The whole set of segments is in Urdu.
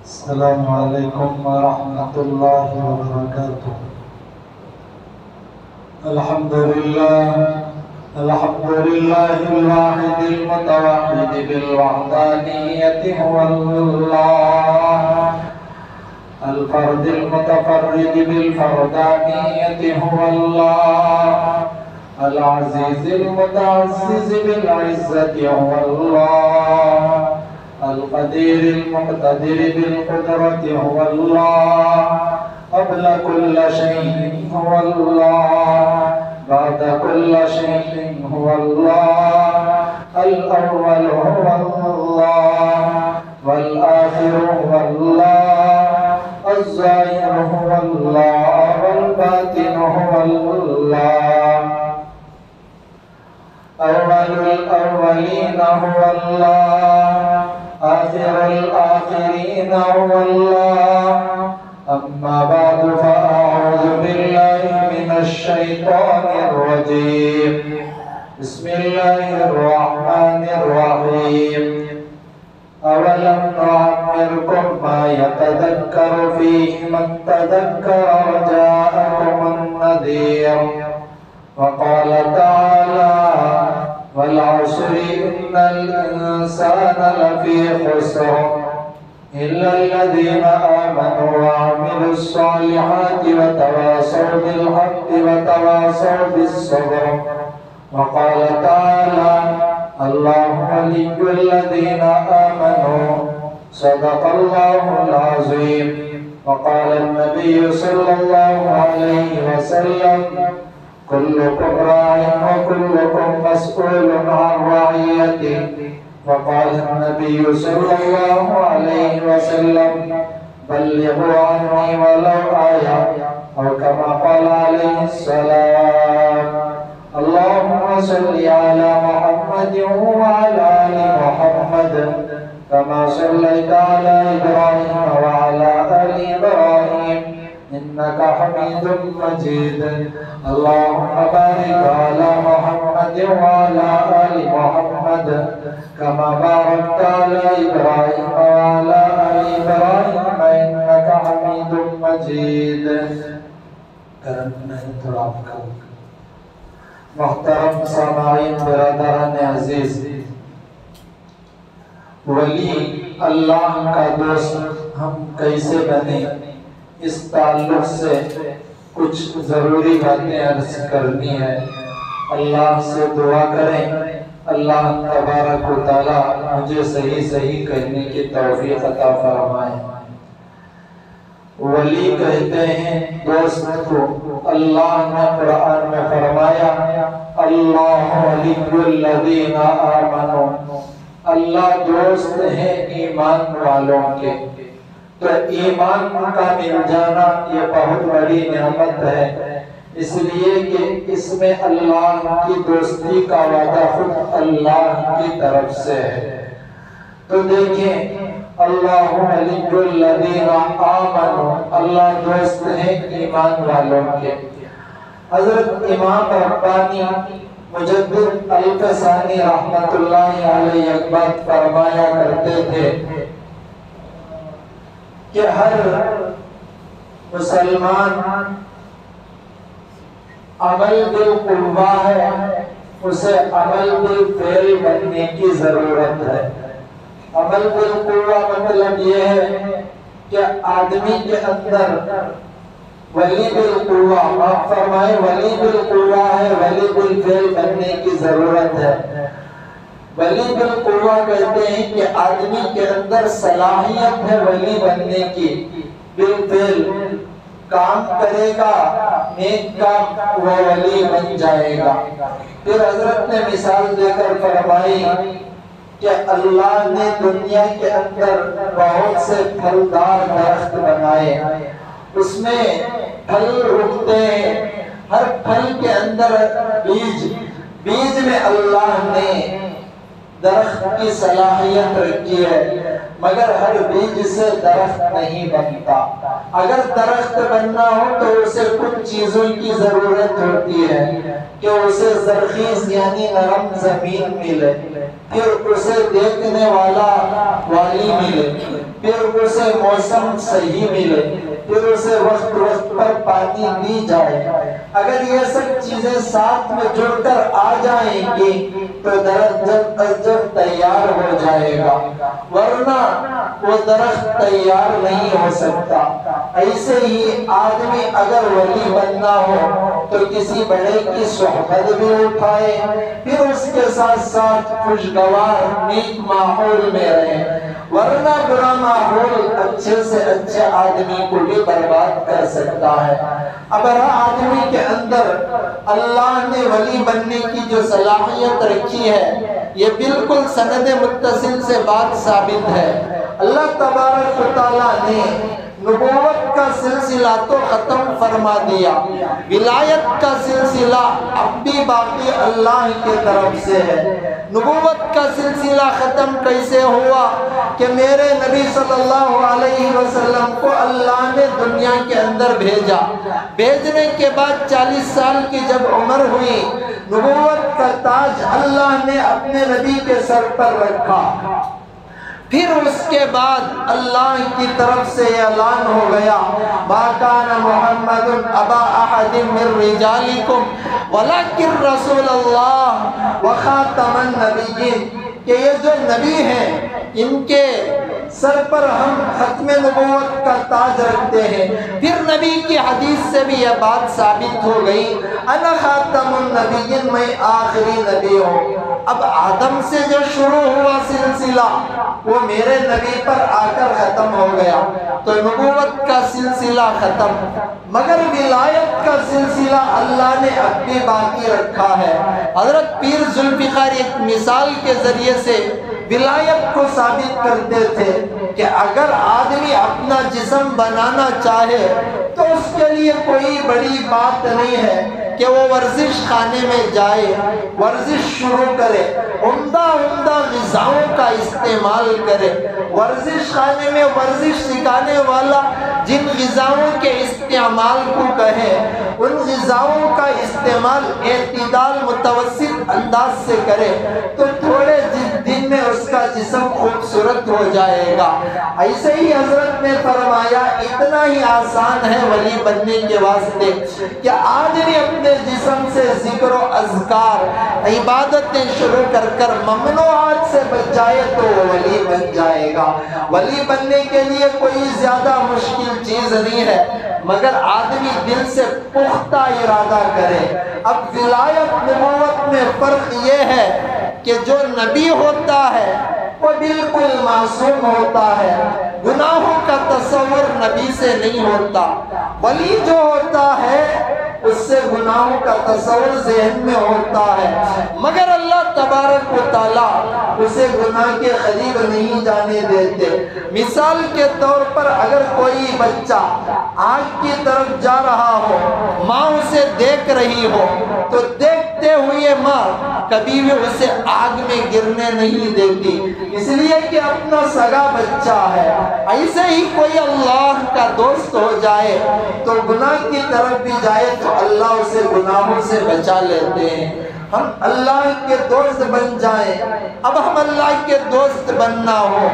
السلام علیکم ورحمۃ اللہ وبرکاتہ۔ الحمد للہ الواحد المتوحد بالوحدانیت هو اللہ، الفرد المتفرد بالفردانیت هو اللہ، العزیز المتعزز بالعزت هو اللہ، القدیر المقتدر بالقدرت هو اللہ، قبل كل شيء هو الله، بعد كل شيء هو الله، الأول هو الله، والآخر هو الله، الظاهر هو الله، والباطن هو الله، أول الأولين هو الله، آخر الآخرين هو الله، أما بعد فأعوذ بالله من الشيطان الرجيم، بسم الله الرحمن الرحيم، أولم نعمركم ما يتذكر فيه من تذكر وجاءكم النذير، وقال تعالى والعصر إن الإنسان لفي خسر إلا الذين آمنوا وعملوا الصالحات وتواصوا بالحق وتواصوا بالصبر، وقال تعالى الله ولي الذين آمنوا صدق الله العظيم، وقال النبي صلى الله عليه وسلم كلكم راع وكلكم مسؤول عن رعيته، وقال النبي صلى الله عليه وسلم بلغوا عني ولو آية، أو كما قال عليه السلام، اللهم صل على محمد وعلى آل محمد كما صليت على إبراهيم وعلى آل إبراهيم إنك حميد مجيد، اللهم بارك على محمد وعلى آل محمد كما باركت على إبراهيم وعلى آل إبراهيم إنك حميد مجيد۔ محترم سامعین برادران عزیز، ولی اللہ کا دوست ہم کیسے بنے، اس تعلق سے کچھ ضروری باتیں عرض کرنی ہے۔ اللہ سے دعا کریں اللہ تبارک و تعالی مجھے صحیح کہنے کی توفیق عطا فرمائے۔ ولی کہتے ہیں دوست کو، اللہ نے قرآن میں فرمایا اللہ ولی الذین آمنوا، اللہ دوست ہے ایمان والوں کے۔ تو ایمان کا مل جانا یہ بہت بڑی نعمت ہے، اس لیے کہ اس میں اللہ کی دوستی کا وعدہ خود اللہ کی طرف سے ہے۔ تو دیکھیں اللہ ولی الذین آمنوا، اللہ دوست ہے ایمان والوں کے۔ حضرت امام ربانی مجدد الفسانی رحمت اللہ علیہ ایک بات فرمایا کرتے تھے کہ ہر مسلمان عمل بالقوہ ہے، اسے عمل بالفعل بننے کی ضرورت ہے۔ عمل بالقوہ مطلب یہ ہے کہ آدمی کے اندر ولی بالقوہ، آپ فرمائے ولی بالقوہ ہے، ولی بالفعل بننے کی ضرورت ہے۔ ولی بالقوہ کہتے ہیں کہ آدمی کے اندر صلاحیت ہے ولی بننے کی، بالفعل کام کرے گا، نیک کام، وہ ولی بن جائے گا۔ پھر حضرت نے مثال دے کر فرمائی کہ اللہ نے دنیا کے اندر بہت سے پھلدار درخت بنائے، اس میں پھل اگتے ہیں، ہر پھل کے اندر بیج میں اللہ نے درخت کی صلاحیت رکھی ہے، مگر ہر بیج سے درخت نہیں بنتا۔ اگر درخت بننا ہو تو اسے کچھ چیزوں کی ضرورت ہوتی ہے کہ اسے زرخیز یعنی نرم زمین ملے، پھر اسے دیکھنے والا والی ملے، پھر اسے موسم صحیح ملے، پھر اسے وقت وقت پر پانی دی جائے۔ اگر یہ سب چیزیں ساتھ میں جڑ کر آ جائیں گی تو درخت جب از جب تیار ہو جائے گا، ورنہ وہ درخت تیار نہیں ہو سکتا۔ ایسے ہی آدمی اگر ولی بننا ہو تو کسی بڑے کی صحبت بھی اٹھائے، پھر اس کے ساتھ ساتھ خوشگوار نیک ماحول میں رہے، ورنہ برا ماحول اچھے سے اچھے آدمی کو بھی برباد کر سکتا ہے۔ اب ہر آدمی کے اندر اللہ نے ولی بننے کی جو صلاحیت رکھی ہے، یہ بالکل سند متصل سے بات ثابت ہے۔ اللہ تبارک و تعالیٰ نے نبوت کا سلسلہ تو ختم فرما دیا، ولایت کا سلسلہ اب بھی باقی اللہ کی طرف سے ہے۔ نبوت کا سلسلہ ختم کیسے ہوا کہ میرے نبی صلی اللہ علیہ وسلم کو اللہ نے دنیا کے اندر بھیجا، بھیجنے کے بعد 40 سال کی جب عمر ہوئی، نبوت کا تاج اللہ نے اپنے نبی کے سر پر رکھا۔ پھر اس کے بعد اللہ کی طرف سے اعلان ہو گیا، ما کان محمد ابا احد من رجالکم ولکن رسول اللہ وخاتم النبیین، کہ یہ جو نبی ہیں ان کے سر پر ہم ختم نبوت کا تاج رکھتے ہیں۔ پھر نبی کی حدیث سے بھی یہ بات ثابت ہو گئی، انا خاتم النبیین، میں آخری نبی ہوں۔ اب آدم سے جو شروع ہوا سلسلہ وہ میرے نبی پر آ کر ختم ہو گیا، تو نبوت کا سلسلہ ختم، مگر ولایت کا سلسلہ اللہ نے اب بھی باقی رکھا ہے۔ حضرت پیر ذوالفقار ایک مثال کے ذریعے سے ولایت کو ثابت کرتے تھے کہ اگر آدمی اپنا جسم بنانا چاہے تو اس کے لیے کوئی بڑی بات نہیں ہے کہ وہ ورزش خانے میں جائے، ورزش شروع کرے، عمدہ غذاؤں کا استعمال کرے۔ ورزش خانے میں ورزش سکھانے والا جن غذاؤں کے استعمال کو کہے، ان غذاؤں کا استعمال اعتدال متوسط انداز سے کرے تو تھوڑے دن میں اس کا جسم خوبصورت ہو جائے گا۔ ایسے ہی حضرت نے فرمایا اتنا ہی آسان ہے ولی بننے کے واسطے کہ آدمی اپنے جسم سے ذکر و اذکار عبادتیں شروع کر کر ممنوعات سے بچ جائے تو وہ ولی بن جائے گا۔ ولی بننے کے لیے کوئی زیادہ مشکل چیز نہیں ہے، مگر آدمی دل سے پختہ ارادہ کرے۔ اب ولایت نبوت میں فرق یہ ہے کہ جو نبی ہوتا ہے وہ بالکل معصوم ہوتا ہے، گناہوں کا تصور نبی سے نہیں ہوتا۔ ولی جو ہوتا ہے اس سے گناہوں کا تصور ذہن میں ہوتا ہے، مگر اللہ تبارک و تعالیٰ اسے گناہ کے قریب نہیں جانے دیتے۔ مثال کے طور پر اگر کوئی بچہ آگ کی طرف جا رہا ہو، ماں اسے دیکھ رہی ہو تو دیکھتے ہوئے ماں کبھی بھی اسے آگ میں گرنے نہیں دیتی، اس لیے کہ اپنا سگا بچہ ہے۔ ایسے ہی کوئی اللہ کا دوست ہو جائے تو گناہ کی طرف بھی جائے تو اللہ اسے گناہوں سے بچا لیتے ہیں۔ ہم اللہ کے دوست بن جائیں۔ اب ہم اللہ کے دوست بننا ہو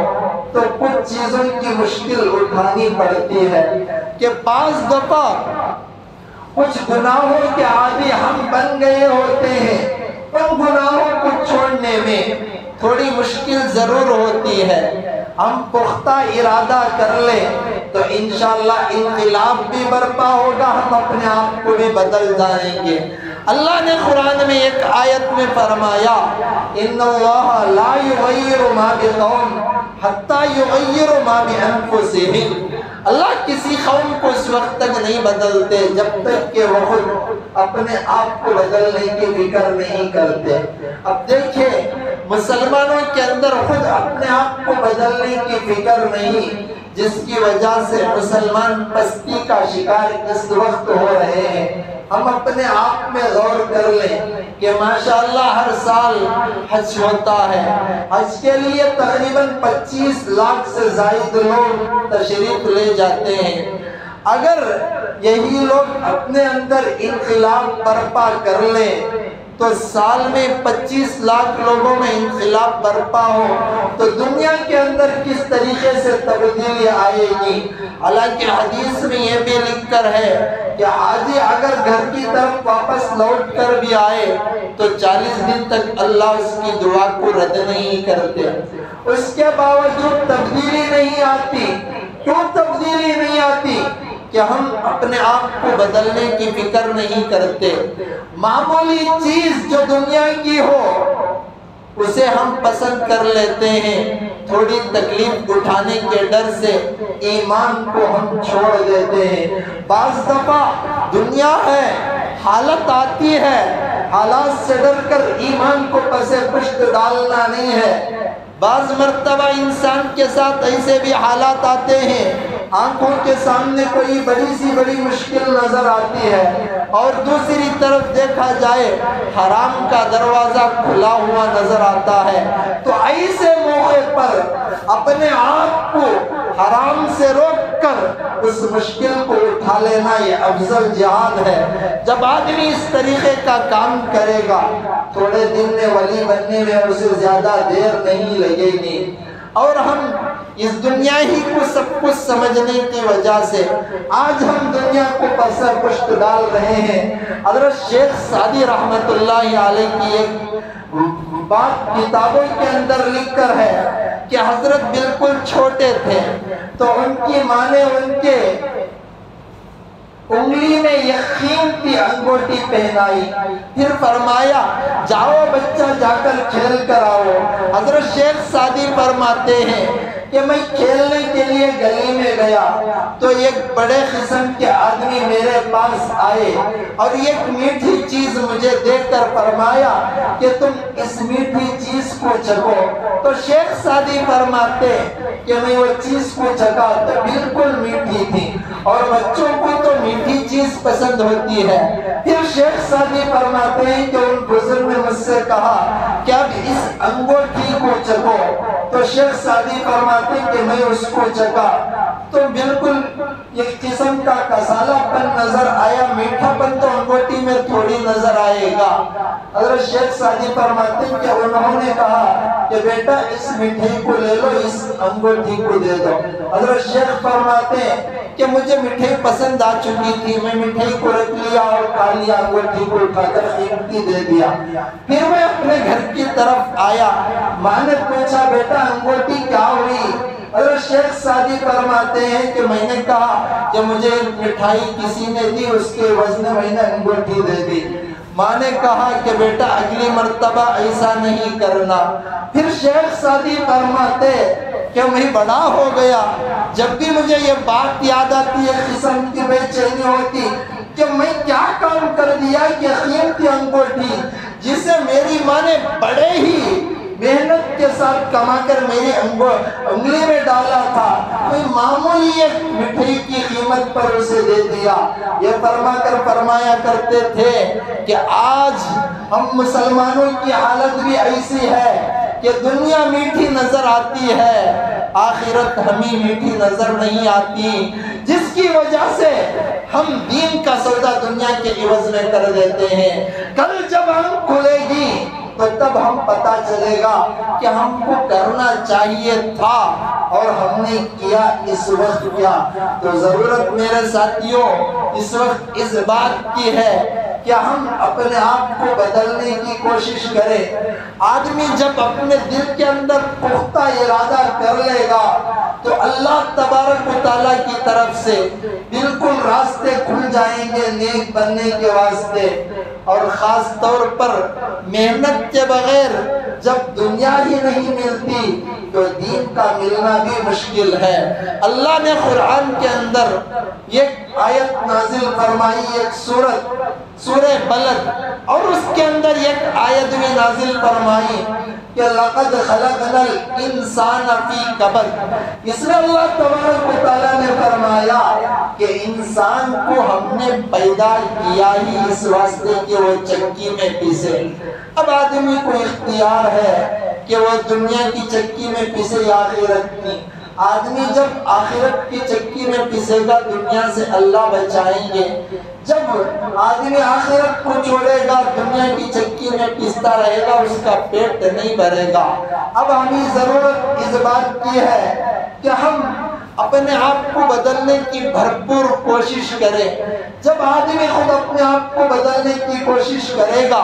تو کچھ چیزوں کی مشکل اٹھانی پڑتی ہے کہ بعض دفعہ کچھ گناہوں کے عادی ہم بن گئے ہوتے ہیں، ان گناہوں کو چھوڑنے میں تھوڑی مشکل ضرور ہوتی ہے۔ ہم پختہ ارادہ کر لیں تو انشاءاللہ انقلاب بھی برپا ہوگا، ہم اپنے آپ کو بھی بدل جائیں گے۔ اللہ نے قرآن میں ایک آیت میں فرمایا ان اللہ لا یغیر ما بقوم حتی یغیر ما بانفسہم، اللہ کسی قوم کو اس وقت تک نہیں بدلتے جب تک کہ وہ خود اپنے آپ کو بدلنے کی فکر نہیں کرتے۔ اب دیکھیں مسلمانوں کے اندر خود اپنے آپ کو بدلنے کی فکر نہیں، جس کی وجہ سے مسلمان پستی کا شکار اس وقت ہو رہے ہیں۔ ہم اپنے آپ میں غور کر لیں کہ ماشاءاللہ ہر سال حج ہوتا ہے، حج کے لیے تقریباً 25 لاکھ سے زائد لوگ تشریف لے جاتے ہیں۔ اگر یہی لوگ اپنے اندر انقلاب برپا کر لیں تو سال میں 25 لاکھ لوگوں میں انقلاب برپا ہو تو دنیا کے اندر کس طریقے سے تبدیلی آئے گی۔ حالانکہ حدیث میں یہ بھی لکھ کر ہے کہ حاجی اگر گھر کی طرف واپس لوٹ کر بھی آئے تو 40 دن تک اللہ اس کی دعا کو رد نہیں کرتے۔ اس کے باوجود تبدیلی نہیں آتی۔ کیوں تبدیلی نہیں آتی؟ کہ ہم اپنے آپ کو بدلنے کی فکر نہیں کرتے۔ معمولی چیز جو دنیا کی ہو اسے ہم پسند کر لیتے ہیں، تھوڑی تکلیف اٹھانے کے ڈر سے ایمان کو ہم چھوڑ دیتے ہیں۔ بعض دفعہ دنیا ہے، حالت آتی ہے، حالات سے ڈر کر ایمان کو پس پشت ڈالنا نہیں ہے۔ بعض مرتبہ انسان کے ساتھ ایسے بھی حالات آتے ہیں، آنکھوں کے سامنے کوئی بڑی سی بڑی مشکل نظر آتی ہے اور دوسری طرف دیکھا جائے حرام کا دروازہ کھلا ہوا نظر آتا ہے، تو ایسے موقع پر اپنے آپ کو حرام سے روک کر اس مشکل کو اٹھا لینا یہ افضل جہاد ہے۔ جب آدمی اس طریقے کا کام کرے گا تھوڑے دن میں ولی بننے میں اسے زیادہ دیر نہیں لگے گی۔ اور ہم اس دنیا ہی کو سب کچھ سمجھنے کی وجہ سے آج ہم دنیا کو پسر پشت ڈال رہے ہیں۔ حضرت شیخ سعدی رحمت اللہ علیہ کی ایک بات کتابوں کے اندر لکھ کر ہے کہ حضرت بالکل چھوٹے تھے تو ان کی ماں نے ان کے انگلی میں یہ قیمتی انگوٹی پہنائی، پھر فرمایا جاؤ بچہ جا کر کھیل کر آؤ۔ حضرت شیخ سعدی فرماتے ہیں کہ میں کھیلنے کے لیے گلی میں گیا تو ایک بڑے قسم کے آدمی میرے پاس آئے اور ایک میٹھی چیز مجھے دیکھ کر فرمایا کہ تم اس میٹھی چیز کو چکھو۔ تو شیخ سعدی فرماتے کہ میں وہ چیز کو چکھا تو بالکل میٹھی تھی، اور بچوں کو تو میٹھی چیز پسند ہوتی ہے۔ پھر شیخ سعدی فرماتے ہیں کہ ان بزرگ نے مجھ سے کہا کہ اب اس انگوٹھی کو چکھو، تو شیخ سعدی فرماتے کہ میں اس کو چکھا تو بالکل ایک قسم کا کسالہ پن نظر آیا، میٹھا پن تو انگوٹھی میں تھوڑی نظر آئے گا۔ حضرت شیخ سعدی فرماتے ہیں کہ انہوں نے کہا کہ بیٹا اس مٹھائی کو لے لو، اس انگوٹھی کو دے دو۔ حضرت شیخ فرماتے ہیں کہ مجھے مٹھائی پسند آ چکی تھی، میں مٹھائی کو رکھ لیا اور کھا لیا، انگوٹھی کو اٹھا کر قیمتی دے دیا۔ پھر میں اپنے گھر کی طرف آیا، ماں نے پوچھا بیٹا انگوٹھی کیا ہوئی؟ حضرت شیخ سعدی فرماتے ہیں کہ میں نے کہا کہ مجھے مٹھائی کسی نے دی، اس کے عوض میں نے انگوٹھی دے دی۔ ماں نے کہا کہ بیٹا اگلی مرتبہ ایسا نہیں کرنا۔ پھر شیخ سعدی فرماتے کہ میں بڑا ہو گیا، جب بھی مجھے یہ بات یاد آتی ہے قسم کی بے چینی ہوتی کہ میں کیا کام کر دیا کہ قیمتی انگوٹھی جسے میری ماں نے بڑے ہی محنت کے ساتھ کما کر میری انگلی میں ڈالا تھا، کوئی معمولی ایک مٹھائی کی قیمت پر اسے دے دیا۔ یہ فرما کر فرمایا کرتے تھے کہ آج ہم مسلمانوں کی حالت بھی ایسی ہے کہ دنیا میٹھی نظر آتی ہے، آخرت ہمیں میٹھی نظر نہیں آتی، جس کی وجہ سے ہم دین کا سودا دنیا کے عوض میں کر دیتے ہیں۔ کل جب آنکھ کھلے گی تو تب ہم پتا چلے گا کہ ہم کو کرنا چاہیے تھا اور ہم نے کیا اس وقت کیا۔ تو ضرورت میرے ساتھیوں اس وقت اس بات کی ہے کہ ہم اپنے آپ کو بدلنے کی کوشش کریں۔ آدمی جب اپنے دل کے اندر پختہ ارادہ کر لے گا تو اللہ تبارک و تعالیٰ کی طرف سے بالکل راستے کھل جائیں گے نیک بننے کے واسطے۔ اور خاص طور پر محنت کے بغیر جب دنیا ہی نہیں ملتی تو دین کا ملنا بھی مشکل ہے۔ اللہ نے قرآن کے اندر ایک آیت نازل فرمائی، ایک سورہ بلد، اور اس کے اندر ایک آیت بھی نازل فرمائی کہ لَقَدْ خَلَقْنَا الْإِنسَانَ فِي كَبَدٍ۔ اس میں اللہ تبارک و تعالیٰ نے فرمایا کہ انسان کو ہم نے پیدا کیا ہی اس واسطے کہ وہ چکی میں پیسے۔ اب آدمی کو اختیار ہے کہ وہ دنیا کی چکی میں پیسے یا آخرت کی۔ آدمی جب آخرت کی چکی میں پسے گا دنیا سے اللہ بچائیں گے، جب آدمی آخرت کو چھوڑے گا دنیا کی چکی میں پستا رہے گا، اس کا پیٹ نہیں بھرے گا۔ اب ہمیں ضرورت اس بات کی ہے کہ ہم اپنے آپ کو بدلنے کی بھرپور کوشش کریں۔ جب آدمی خود اپنے آپ کو بدلنے کی کوشش کرے گا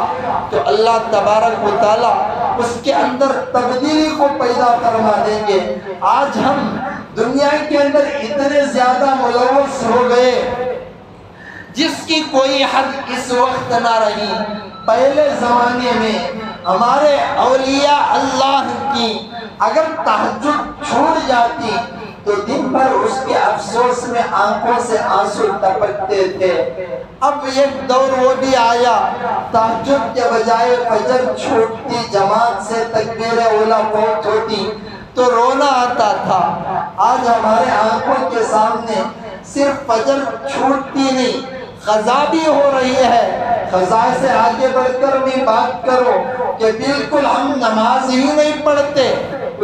تو اللہ تبارک و تعالیٰ اس کے اندر تبدیلی کو پیدا فرما دیں گے۔ آج ہم دنیا کے اندر اتنے زیادہ ملوث ہو گئے جس کی کوئی حد اس وقت نہ رہی۔ پہلے زمانے میں ہمارے اولیاء اللہ کی اگر تہجد چھوٹ جاتی تو دن بھر اس کے افسوس میں آنکھوں سے آنسو ٹپکتے تھے۔ اب ایک دور وہ بھی آیا تہجد کے بجائے فجر چھوٹتی، جماعت سے تکبیر اولیٰ فوت ہوتی تو رونا آتا تھا۔ آج ہمارے آنکھوں کے سامنے صرف فجر چھوٹتی نہیں، قضا بھی ہو رہی ہے۔ قضا سے آگے بڑھ کر بھی بات کرو کہ بالکل ہم نماز ہی نہیں پڑھتے،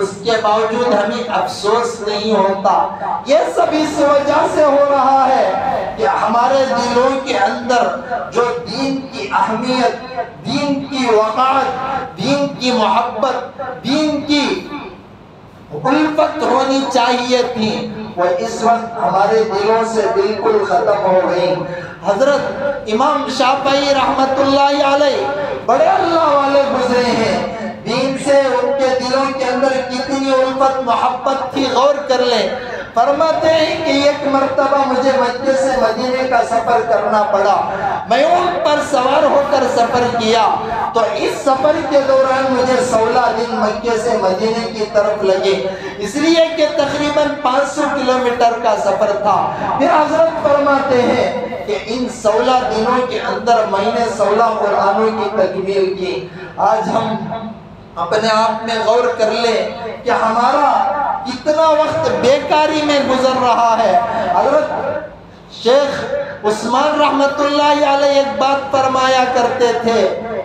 اس کے باوجود ہمیں افسوس نہیں ہوتا۔ یہ سب اس وجہ سے ہو رہا ہے کہ ہمارے دلوں کے اندر جو دین کی اہمیت، دین کی وقار، دین کی محبت، دین کی الفت ہونی چاہیے تھی، وہ اس وقت ہمارے دلوں سے بالکل ختم ہو گئی۔ حضرت امام شافعی رحمت اللہ علیہ بڑے اللہ والے گزرے ہیں، دین سے ان کے دلوں کے اندر کتنی الفت محبت تھی، غور کر لیں۔ فرماتے ہیں کہ ایک مرتبہ مجھے مکے سے مدینے کا سفر کرنا پڑا، میں اونٹ پر سوار ہو کر سفر کیا تو اس سفر کے دوران مجھے 16 دن مکے سے مدینے کی طرف لگے، اس لیے کہ تقریباً 500 کلومیٹر کا سفر تھا۔ پھر حضرت فرماتے ہیں کہ ان 16 دنوں کے اندر میں نے 16 قرآنوں کی تکمیل کی۔ آج ہم اپنے آپ میں غور کر لیں کہ ہمارا کتنا وقت بیکاری میں گزر رہا ہے۔ حضرت شیخ عثمان رحمت اللہ علیہ ایک بات فرمایا کرتے تھے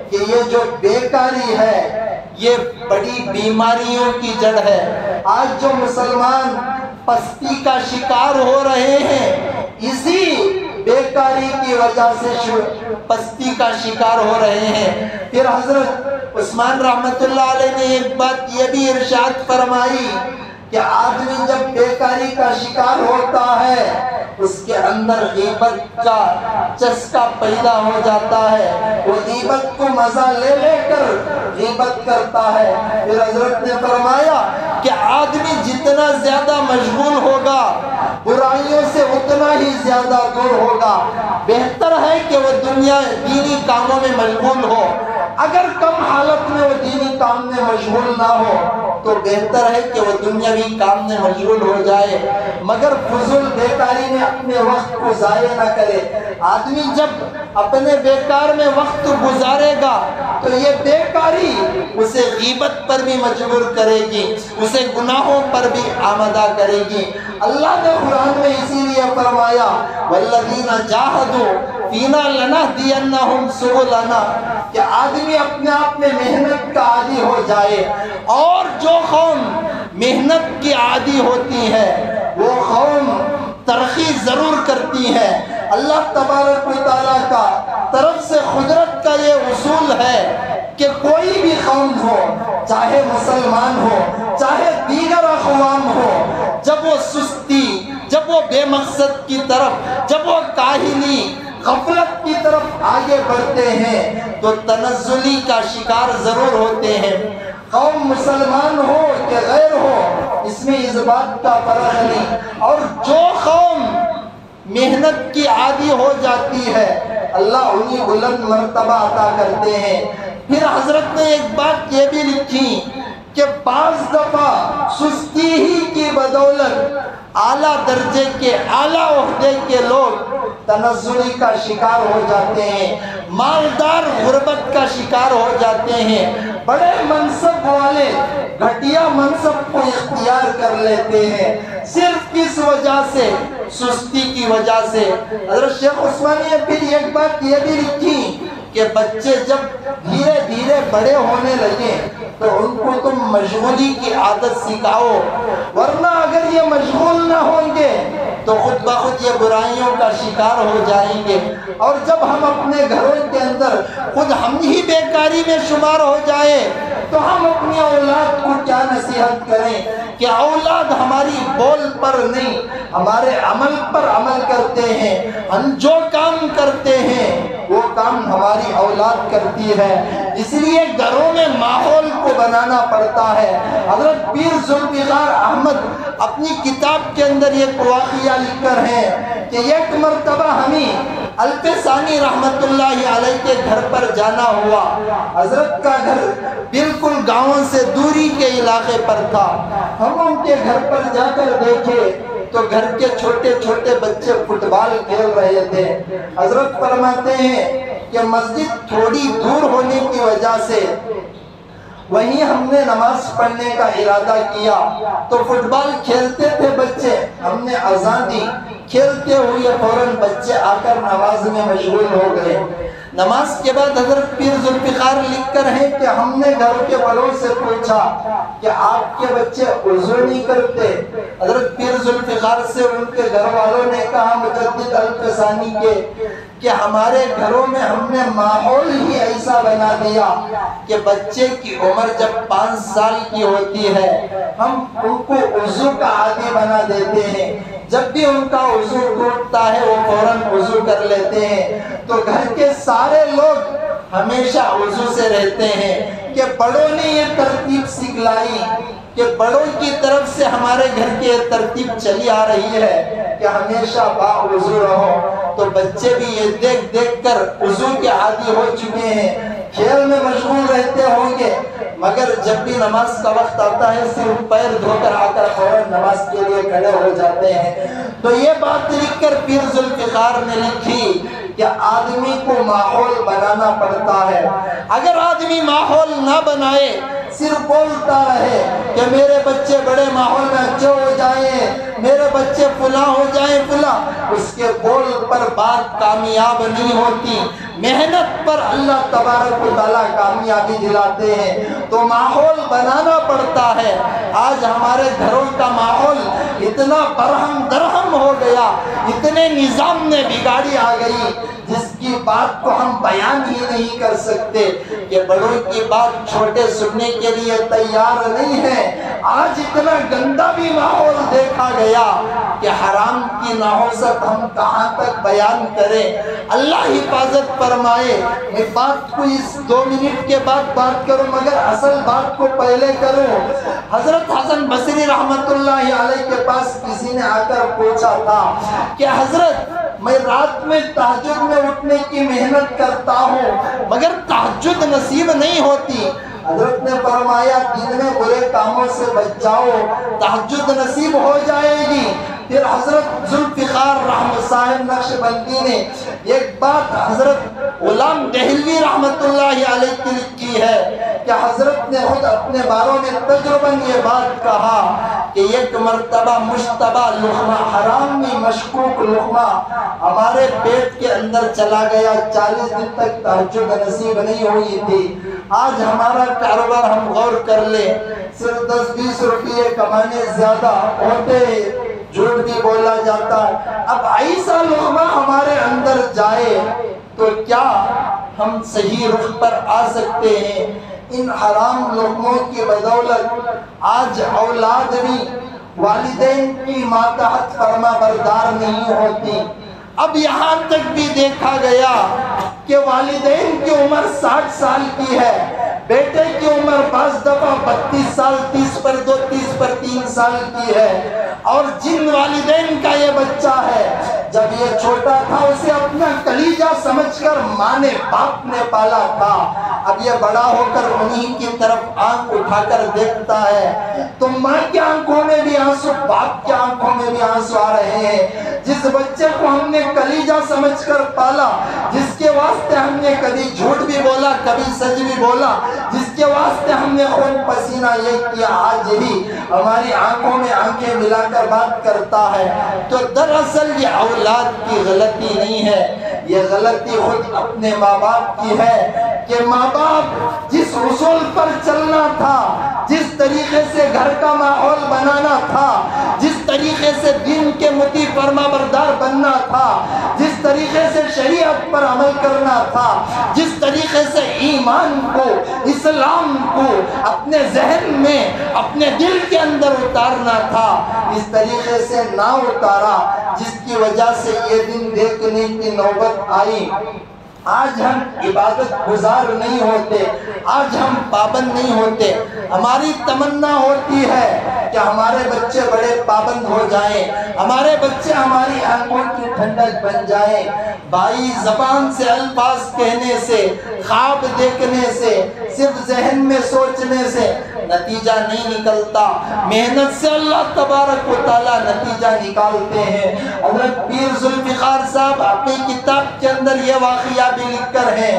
کہ یہ جو بیکاری ہے یہ بڑی بیماریوں کی جڑ ہے۔ آج جو مسلمان پستی کا شکار ہو رہے ہیں اسی بیکاری کی وجہ سے پستی کا شکار ہو رہے ہیں۔ پھر حضرت عثمان رحمت اللہ علیہ نے ایک بات یہ بھی ارشاد فرمائی کہ آدمی جب بیکاری کا شکار ہوتا ہے اس کے اندر غیبت کا چسکا پیدا ہو جاتا ہے، وہ غیبت کو مزہ لے لے کر غیبت کرتا ہے۔ پھر حضرت نے فرمایا کہ آدمی جتنا زیادہ مشغول ہوگا برائیوں سے اتنا ہی زیادہ دور ہوگا۔ بہتر ہے کہ وہ دنیا دینی کاموں میں مشغول ہو، اگر کم حالت میں وہ دینی کام میں مشغول نہ ہو تو بہتر ہے کہ وہ دنیاوی کام میں مشغول ہو جائے، مگر فضول بیکاری میں اپنے وقت کو ضائع نہ کرے۔ آدمی جب اپنے بیکار میں وقت گزارے گا تو یہ بیکاری اسے غیبت پر بھی مجبور کرے گی، اسے گناہوں پر بھی آمادہ کرے گی۔ اللہ نے قرآن میں اسی لیے فرمایا والذین جاہدوا فینا لنہدینہم سبلنا، کہ آدمی اپنے آپ میں محنت کا عادی ہو جائے، اور جو قوم محنت کی عادی ہوتی ہے وہ قوم ترقی ضرور کرتی ہے۔ اللہ تبارک و تعالیٰ کا طرف سے قدرت کا یہ اصول ہے کہ کوئی بھی قوم ہو، چاہے مسلمان ہو چاہے دیگر اقوام ہو، جب وہ سستی، جب وہ بے مقصد کی طرف، جب وہ کاہلی غفلت کی طرف آگے بڑھتے ہیں تو تنزلی کا شکار ضرور ہوتے ہیں۔ قوم مسلمان ہو کہ غیر ہو اس میں اس بات کا فرق نہیں، اور جو قوم محنت کی عادی ہو جاتی ہے اللہ انہیں بلند مرتبہ عطا کرتے ہیں۔ پھر حضرت نے ایک بات یہ بھی لکھی کہ بعض دفعہ سستی ہی کی بدولت اعلیٰ درجے کے اعلیٰ عہدے کے لوگ تنزلی کا شکار ہو جاتے ہیں، مالدار غربت کا شکار ہو جاتے ہیں، بڑے منصب والے گھٹیا منصب کو اختیار کر لیتے ہیں، صرف کس وجہ سے؟ سستی کی وجہ سے۔ حضرت شیخ عثمانی نے پھر ایک بات یہ بھی لکھی کہ بچے جب دھیرے دھیرے بڑے ہونے لگے تو ان کو تم مشغولی کی عادت سکھاؤ، ورنہ اگر یہ مشغول نہ ہوں گے تو خود بخود یہ برائیوں کا شکار ہو جائیں گے۔ اور جب ہم اپنے گھروں کے اندر خود ہم ہی بیکاری میں شمار ہو جائے تو ہم اپنی اولاد کو کیا نصیحت کریں کہ اولاد ہماری بول پر نہیں ہمارے عمل پر عمل کرتے ہیں، ہم جو کام کرتے ہیں وہ کام ہماری اولاد کرتی ہے۔ اس لیے گھروں میں ماحول کو بنانا پڑتا ہے۔ حضرت پیر ذوالفقار احمد اپنی کتاب کے اندر یہ واقعہ لکھ کر ہیں کہ ایک مرتبہ ہمیں الفسانی رحمت اللہ علیہ کے گھر پر جانا ہوا۔ حضرت کا گھر بالکل گاؤں سے دوری کے علاقے پر تھا۔ ہم ان کے گھر پر جا کر دیکھے تو گھر کے چھوٹے چھوٹے بچے فٹ بال کھیل رہے تھے۔ حضرت فرماتے ہیں کہ مسجد تھوڑی دور ہونے کی وجہ سے وہیں ہم نے نماز پڑھنے کا ارادہ کیا تو فٹ بال کھیلتے تھے بچے، ہم نے اذان دی، کھیلتے ہوئے فوراً بچے آ کر نماز میں مشغول ہو گئے۔ نماز کے بعد حضرت پیر ذوالفقار لکھ کر ہیں کہ ہم نے گھر کے بڑوں سے پوچھا کہ آپ کے بچے وضو نہیں کرتے؟ حضرت پیر ذوالفقار سے ان کے گھر والوں نے کہا مجدد الفسانی کے کہ ہمارے گھروں میں ہم نے ماحول ہی ایسا بنا دیا کہ بچے کی عمر جب 5 سال کی ہوتی ہے ہم ان کو وضو کا عادی بنا دیتے ہیں، جب بھی ان کا وضو ٹوٹتا ہے وہ فوراً وضو کر لیتے ہیں۔ تو گھر کے سارے لوگ ہمیشہ وضو سے رہتے ہیں کہ بڑوں نے یہ ترتیب سکھلائی کہ بڑوں کی طرف سے ہمارے گھر کی یہ ترتیب چلی آ رہی ہے کہ ہمیشہ باوضو رہو۔ تو بچے بھی یہ دیکھ دیکھ کر وضو کے عادی ہو چکے ہیں، کھیل میں مشغول رہتے ہوں گے، مگر جب بھی نماز کا وقت آتا ہے صرف پیر دھو کر آ کر فوراً نماز کے لیے کھڑے ہو جاتے ہیں۔ تو یہ بات لکھ کر پیر ذوالفقار نے لکھی کہ آدمی کو ماحول بنانا پڑتا ہے۔ اگر آدمی ماحول نہ بنائے، صرف بولتا رہے کہ میرے بچے بڑے ماحول میں اچھے ہو جائیں، میرے بچے فلاں ہو جائیں فلاں، اس کے بول پر بات کامیاب نہیں ہوتی۔ محنت پر اللہ تبارک و تعالیٰ کامیابی دلاتے ہیں۔ تو ماحول بنانا پڑتا ہے۔ آج ہمارے گھروں کا ماحول اتنا برہم درہم ہو گیا، اتنے نظام نے بگاڑی آ گئی جس کی بات کو ہم بیان ہی نہیں کر سکتے کہ بڑوں کی بات چھوٹے سننے کے لیے تیار نہیں ہے۔ آج اتنا گندا بھی ماحول دیکھا گیا کہ حرام کی نحوست ہم کہاں تک بیان کریں۔ اللہ حفاظت فرمائے۔ میں بات کو اس 2 منٹ کے بعد بات کروں مگر اصل بات کو پہلے کروں۔ حضرت حسن بصری رحمت اللہ علیہ کے پاس کسی نے آ کر پوچھا تھا کہ حضرت میں رات میں تہجد میں اٹھنے کی محنت کرتا ہوں مگر تہجد نصیب نہیں ہوتی۔ حضرت نے فرمایا دن میں برے کاموں سے بچ جاؤ، تہجد نصیب ہو جائے گی۔ پھر حضرت ذوالفقار رحمت صاحب نقشبندی نے ایک بات حضرت غلام دہلوی رحمت اللہ علیہ کی لکھی ہے کہ حضرت نے خود اپنے باروں میں تجرباً یہ بات کہا کہ ایک مرتبہ مشتبہ لقمہ، حرامی مشکوک لقمہ ہمارے پیٹ کے اندر چلا گیا، 40 دن تک تہجد نصیب نہیں ہوئی تھی۔ آج ہمارا کاروبار ہم غور کر لیں، صرف 10-20 روپئے کمانے زیادہ ہوتے، جھوٹ بھی بولا جاتا ہے۔ اب ایسا لقمہ ہمارے اندر جائے تو کیا ہم صحیح رخ پر آ سکتے ہیں؟ ان حرام لقموں کی بدولت آج اولاد بھی والدین کی ماتحت فرما بردار نہیں ہوتی۔ اب یہاں تک بھی دیکھا گیا کہ والدین کی عمر 60 سال کی ہے، بیٹے کی عمر بعض دفعہ 32 سال، 30 پر 2، 30 پر 3 سال کی ہے۔ اور جن والدین کا یہ بچہ ہے جب یہ چھوٹا تھا اسے اپنا کلیجہ سمجھ کر ماں نے باپ نے پالا تھا، اب یہ بڑا ہو کر انہی کی طرف آنکھ اٹھا کر دیکھتا ہے تو ماں کی آنکھوں میں بھی آنسو، باپ کی آنکھوں میں بھی آنسو آ رہے ہیں۔ جس بچے کو ہم نے کلیجہ سمجھ کر پالا، جس کے واسطے ہم نے کبھی جھوٹ بھی بولا کبھی سچ بھی بولا، جس کے واسطے ہم نے خون پسینہ یہ کیا، آج بھی ہماری آنکھوں میں آنکھیں ملا کر بات کرتا ہے۔ تو دراصل یہ اولاد کی غلطی نہیں ہے، یہ غلطی خود اپنے ماں باپ کی ہے کہ ماں باپ جس اصول پر چلنا تھا، جس طریقے سے گھر کا ماحول بنانا تھا، جس طریقے سے دین کے مطیع فرما بردار بننا تھا، جس طریقے سے شریعت پر عمل کرنا تھا، جس طریقے سے ایمان کو، اسلام کو اپنے ذہن میں، اپنے دل کے اندر اتارنا تھا، اس طریقے سے نہ اتارا، جس کی وجہ سے یہ دن دیکھنے کی نوبت آئی۔ آج ہم عبادت گزار نہیں ہوتے، آج ہم پابند نہیں ہوتے۔ ہماری تمنا ہوتی ہے کہ ہمارے بچے بڑے پابند ہو جائیں، ہمارے بچے ہماری آنکھوں کی ٹھنڈک بن جائیں۔ بھائی، زبان سے الفاظ کہنے سے، خواب دیکھنے سے، صرف ذہن میں سوچنے سے نتیجہ نہیں نکلتا، محنت سے اللہ تبارک و تعالیٰ نتیجہ نکالتے ہیں۔ حضرت پیر ذوالفقار صاحب اپنی کتاب کے اندر یہ واقعہ بھی لکھ کر ہے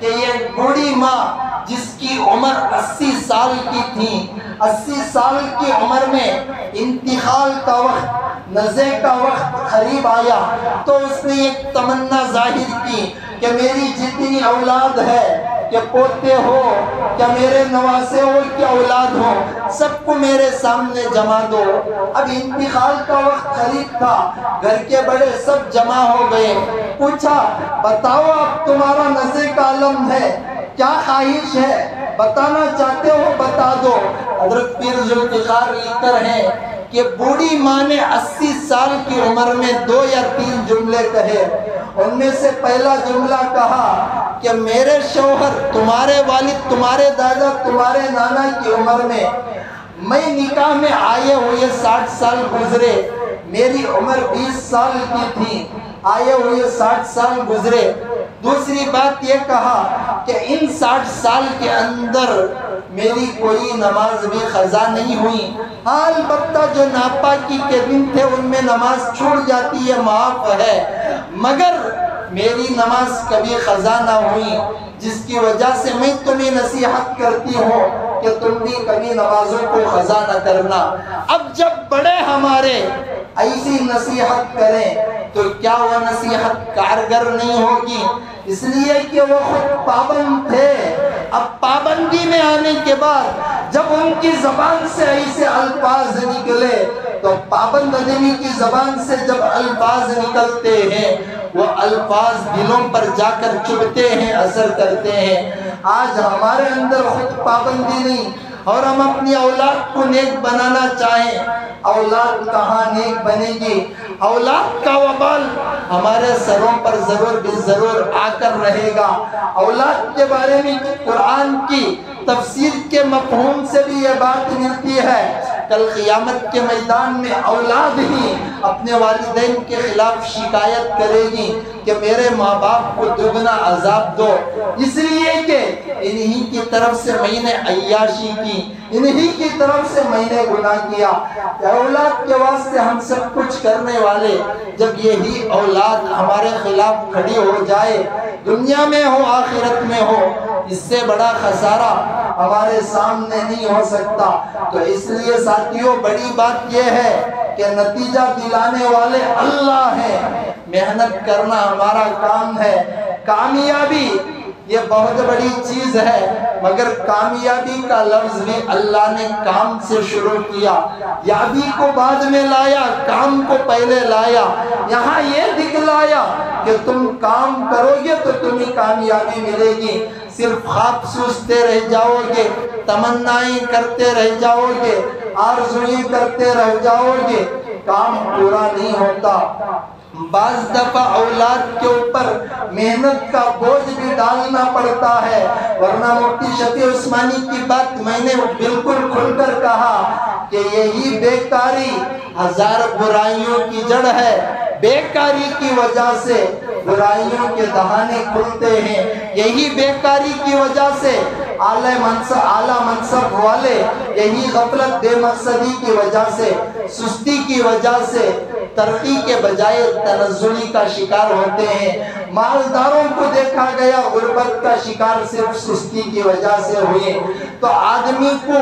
کہ یہ بوڑھی ماں جس کی عمر 80 سال کی تھی، 80 سال کی عمر میں انتقال کا وقت، نزع کا وقت قریب آیا تو اس نے ایک تمنا ظاہر کی کہ میری جتنی اولاد ہے، کہ پوتے ہو، کیا میرے نواسے ہو، کیا اولاد ہو، سب کو میرے سامنے جمع دو۔ اب انتقال کا وقت قریب تھا، گھر کے بڑے سب جمع ہو گئے۔ پوچھا، بتاؤ اب تمہارا نزع کا عالم ہے، کیا خواہش ہے، بتانا چاہتے ہو بتا دو۔ حضرت پیر ذوالفقار لکھ کر ہیں کہ بوڑھی ماں نے 80 سال کی عمر میں 2 یا 3 جملے کہے۔ ان میں سے پہلا جملہ کہا کہ میرے شوہر، تمہارے والد، تمہارے دادا، تمہارے نانا کی عمر میں نکاح میں آئے ہوئے 60 سال گزرے، میری عمر 20 سال کی تھی، آئے ہوئے 60 سال گزرے۔ دوسری بات یہ کہا کہ ان 60 سال کے اندر میری کوئی نماز بھی قضا نہیں ہوئی، ہاں البتہ جو ناپاکی کے دن تھے ان میں نماز چھوٹ جاتی ہے، معاف ہے، مگر میری نماز کبھی قضا نہ ہوئی، جس کی وجہ سے میں تمہیں نصیحت کرتی ہوں کہ تم بھی کبھی نمازوں کو قضا نہ کرنا۔ اب جب بڑے ہمارے ایسی نصیحت کریں تو کیا وہ نصیحت کارگر نہیں ہوگی؟ اس لیے کہ وہ خود پابند تھے۔ اب پابندی میں آنے کے بعد جب ان کی زبان سے ایسے الفاظ نکلے تو پابند آدمی کی زبان سے جب الفاظ نکلتے ہیں وہ الفاظ دلوں پر جا کر چبھتے ہیں، اثر کرتے ہیں۔ آج ہمارے اندر خود پابندی نہیں اور ہم اپنی اولاد کو نیک بنانا چاہیں، اولاد کہاں نیک بنے گی؟ اولاد کا وبال ہمارے سروں پر ضرور بھی ضرور آ کر رہے گا۔ اولاد کے بارے میں قرآن کی تفسیر کے مفہوم سے بھی یہ بات ملتی ہے، کل قیامت کے میدان میں اولاد ہی اپنے والدین کے خلاف شکایت کرے گی کہ میرے ماں باپ کو دگنا عذاب دو، اس لیے کہ انہی کی طرف سے میں نے عیاشی کی، انہی کی طرف سے میں نے گناہ کیا۔ اولاد کے واسطے ہم سب کچھ کرنے والے، جب یہی اولاد ہمارے خلاف کھڑی ہو جائے، دنیا میں ہو آخرت میں ہو، اس سے بڑا خسارہ ہمارے سامنے نہیں ہو سکتا۔ تو اس لیے ساتھیوں بڑی بات یہ ہے کہ نتیجہ دلانے والے اللہ ہیں، محنت کرنا ہمارا کام ہے۔ کامیابی یہ بہت بڑی چیز ہے، مگر کامیابی کا لفظ بھی اللہ نے کام سے شروع کیا، یابی کو بعد میں لایا، کام کو پہلے لایا۔ یہاں یہ دکھلایا کہ تم کام کرو گے تو تمہیں کامیابی ملے گی، صرف خواب سوچتے رہ جاؤ گے، تمنائیں کرتے رہ جاؤ گے، آرزویں کرتے رہ جاؤ گے، کام پورا نہیں ہوتا۔ بعض دفعہ اولاد کے اوپر محنت کا بوجھ بھی ڈالنا پڑتا ہے، ورنہ مفتی شفیع عثمانی کی بات میں نے بالکل کھل کر کہا کہ یہی بیکاری ہزار برائیوں کی جڑ ہے۔ بیکاری کی وجہ سے برائیوں کے دہانے کھلتے ہیں، یہی بیکاری کی وجہ سے اعلیٰ منصب والے، یہی غفلت بے مقصدی کی وجہ سے، سستی کی وجہ سے ترقی کے بجائے تنزلی کا شکار ہوتے ہیں۔ مالداروں کو دیکھا گیا غربت کا شکار صرف سستی کی وجہ سے ہوئے۔ تو آدمی کو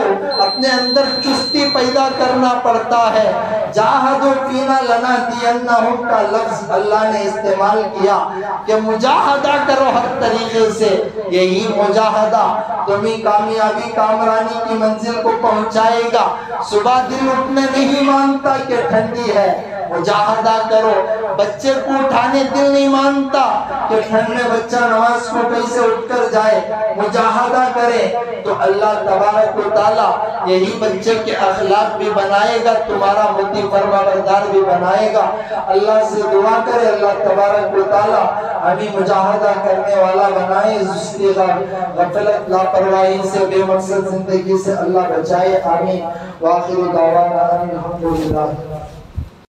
اپنے اندر چستی پیدا کرنا پڑتا ہے۔ جاہدوا فینا لنہدینہم کا لفظ اللہ نے استعمال کیا کہ مجاہدہ کرو ہر طریقے سے۔ یہی مجاہدہ تمہیں کامیابی کامرانی کی منزل کو پہنچائے گا۔ صبح دل اٹھنے نہیں مانتا کہ ٹھنڈی ہے، مجاہدہ کرو۔ بچے کو اٹھانے دل نہیں مانتا کہ ٹھنڈ میں بچہ نماز کو کیسے اٹھ کر جائے، مجاہدہ کرے تو اللہ تبارک و تعالیٰ یہی بچے کے اخلاق بھی بنائے گا، تمہارا مطیع فرما بردار بھی بنائے گا۔ اللہ سے دعا کرے اللہ تبارک و تعالیٰ ہمیں مجاہدہ کرنے والا بنائے، سستی غفلت لاپرواہی سے بے مقصد زندگی سے اللہ بچائے، آمین۔ وآخر دعوانا الحمدللہ۔